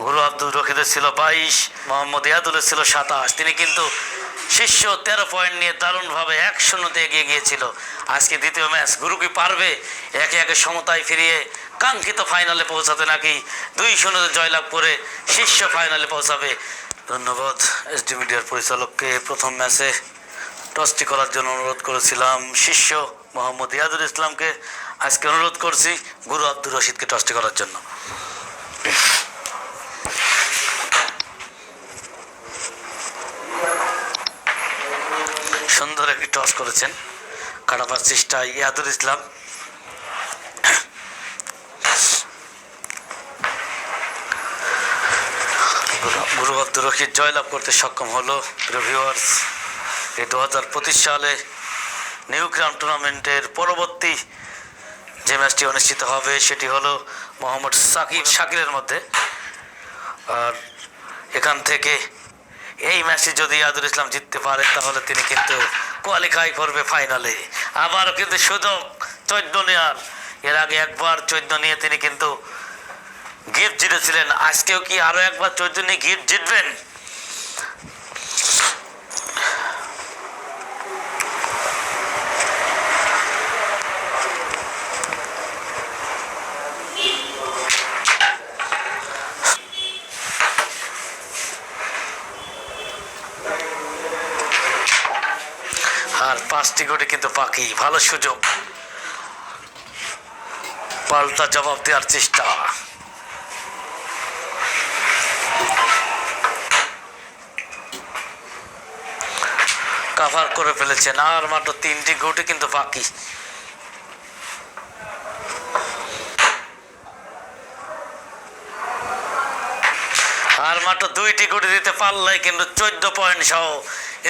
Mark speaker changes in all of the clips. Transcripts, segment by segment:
Speaker 1: গুরু আব্দুল রশিদের ছিল 22, মোহাম্মদ ইয়াদুলের ছিল 27। তিনি কিন্তু শীর্ষ 13 পয়েন্ট নিয়ে দারুণভাবে 1-0 এগিয়ে গিয়েছিল। আজকে দ্বিতীয় ম্যাচ গুরু কি পারবে একে একে সমতায় ফিরিয়ে কাঙ্ক্ষিত ফাইনালে পৌঁছাতে, নাকি 2-0 জয়লাভ করে শীর্ষ ফাইনালে পৌঁছাবে? ধন্যবাদ এসডি মিডিয়ার পরিচালককে। প্রথম ম্যাচে টসটি করার জন্য অনুরোধ করেছিলাম শিষ্য মোহাম্মদ ইয়াদুল ইসলামকে। আজকে অনুরোধ করছি গুরু আব্দুর রশিদকে টসটি করার জন্য। সুন্দর একটি টস করেছেন, কাটাবার চেষ্টা ইয়াদুল ইসলাম। গুরু আব্দুর রশিদ জয়লাভ করতে সক্ষম হলো। প্রিয় ভিউয়ার্স, এই 2025 সালে নিউ ক্রাউন টুর্নামেন্টের পরবর্তী যে ম্যাচটি অনুষ্ঠিত হবে সেটি হলো মোহাম্মদ শাকিরের মধ্যে। আর এখান থেকে এই ম্যাচে যদি ইয়াদুল ইসলাম জিততে পারে তাহলে তিনি কিন্তু কোয়ালিফাই করবে ফাইনালে। আবারও কিন্তু সুযোগ 14 নেওয়ার। এর আগে একবার 14 নিয়ে তিনি কিন্তু গিফট জিতেছিলেন। আজকেও কি আরো একবার 14 নিয়ে গিফট জিতবেন? আর 5টি গুটি কিন্তু বাকি। ভালো সুযোগ, পাল্টা জবাব দেওয়ার চেষ্টা। কভার করে ফেলেছেন। আর মাত্র 3টি গুটি কিন্তু বাকি। আর মাত্র 2টি গুটি দিতে পারলেই কিন্তু 14 পয়েন্ট সহ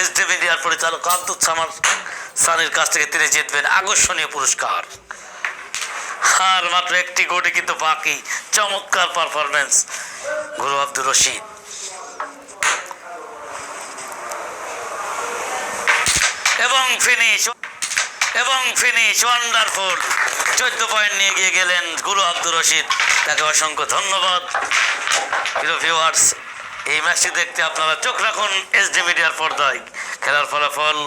Speaker 1: এসডি মিডিয়ার পরিচালক আব্দুল সামাদ সানির কাছ থেকে তিনি জিতবেন আকর্ষণীয় পুরস্কার। আর মাত্র 1টি গুটি কিন্তু বাকি। চমৎকার পারফরমেন্স গুরু আব্দুর রশিদ। এবং ফিনিশ ওয়ান্ডারফুল। 14 পয়েন্ট নিয়ে গিয়ে গেলেন গুরু আব্দুর রশিদ। তাকে অসংখ্য ধন্যবাদ। প্রিয় ভিউয়ার্স, এই ম্যাচটি দেখতে আপনারা চোখ রাখুন এসডি মিডিয়ার পর্দায়। খেলার ফলাফল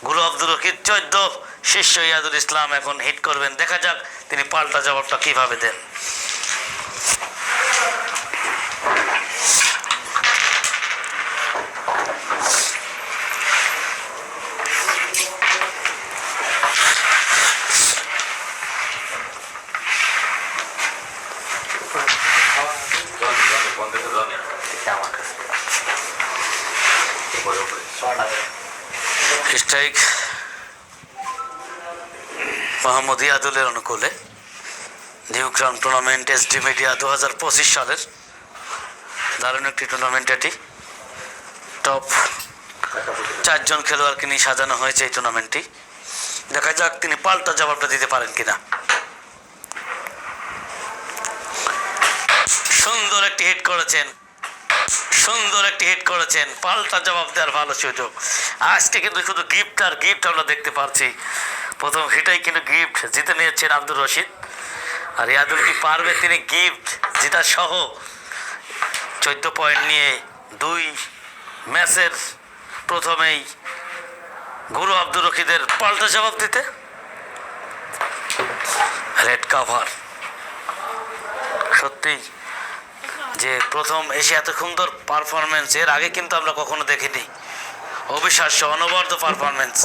Speaker 1: গুরু আব্দুর রশিদ 14, শিষ্য ইয়াদুল ইসলাম এখন হিট করবেন। দেখা যাক তিনি পাল্টা জবাবটা কিভাবে দেন। স্ট্রাইক মোহাম্মদ ইয়াদুলের অনুকূলে। New crown tournament SD media 2025 সালের দারুণ একটি টুর্নামেন্ট। এটি টপ 4 জন খেলোয়াড়কে নিয়ে সাজানো হয়েছে এই টুর্নামেন্টটি। দেখা যাক তিনি পাল্টা জবাবটা দিতে পারেন কিনা। সুন্দর একটি হিট করেছেন, পাল্টা জবাব দেওয়ার ভালো সুযোগ। আজকে কিন্তু শুধু গিফট আর গিফট আমরা দেখতে পাচ্ছি। প্রথম হিটেই কিন্তু গিফট জিতে নিয়েছেন আব্দুর রশিদ। আর ইয়াদুল কি পারবে তিনি গিফট জিতা সহ 14 পয়েন্ট নিয়ে 2 ম্যাচের প্রথমেই গুরু আব্দুর রশিদের পাল্টা জবাব দিতে? Red cover. সত্যি যে প্রথম এসে এত সুন্দর পারফরমেন্স এর আগে কিন্তু আমরা কখনো দেখিনি। অবিশ্বাস্য, অনবদ্য পারফরমেন্স।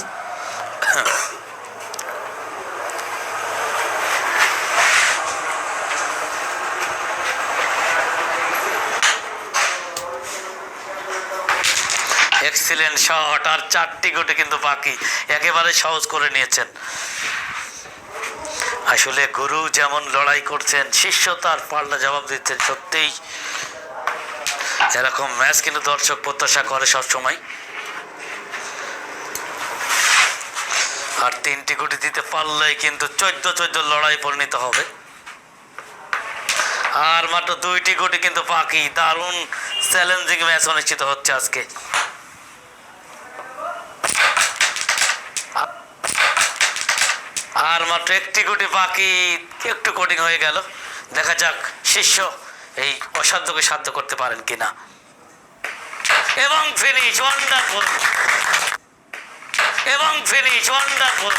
Speaker 1: Excellent shot. আর 4টি গুটি কিন্তু বাকি। একেবারে সহজ করে নিয়েছেন। আসলে গুরু যেমন লড়াই করছেন, শিষ্য তার পাল্টা জবাব দিচ্ছেন। সত্যিই এরকম ম্যাচ কিন্তু দর্শক প্রত্যাশা করে সবসময়। আর 3টি গুটি দিতে পারলেই কিন্তু 14 লড়াই পরিণত হবে। আর মাত্র 2টি গুটি কিন্তু বাকি। দারুণ চ্যালেঞ্জিং ম্যাচ অনুষ্ঠিত হচ্ছে আজকে। আর মাত্র 1টি গুটি বাকি। একটু কোটিং হয়ে গেল। দেখা যাক শিষ্য এই অসাধ্যকে সাধ্য করতে পারেন কিনা। এবং ফিনিশ ওয়ান্ডারফুল, এবং ফিনিশ ওয়ান্ডারফুল।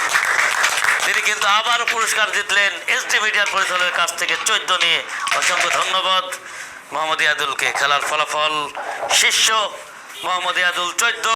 Speaker 1: তিনি কিন্তু আবারও পুরস্কার জিতলেন এসডি মিডিয়ার পরিচালকের কাছ থেকে 14 নিয়ে। অসংখ্য ধন্যবাদ মোহাম্মদ ইয়াদুলকে। খেলার ফলাফল শীর্ষ মোহাম্মদ ইয়াদুল 14।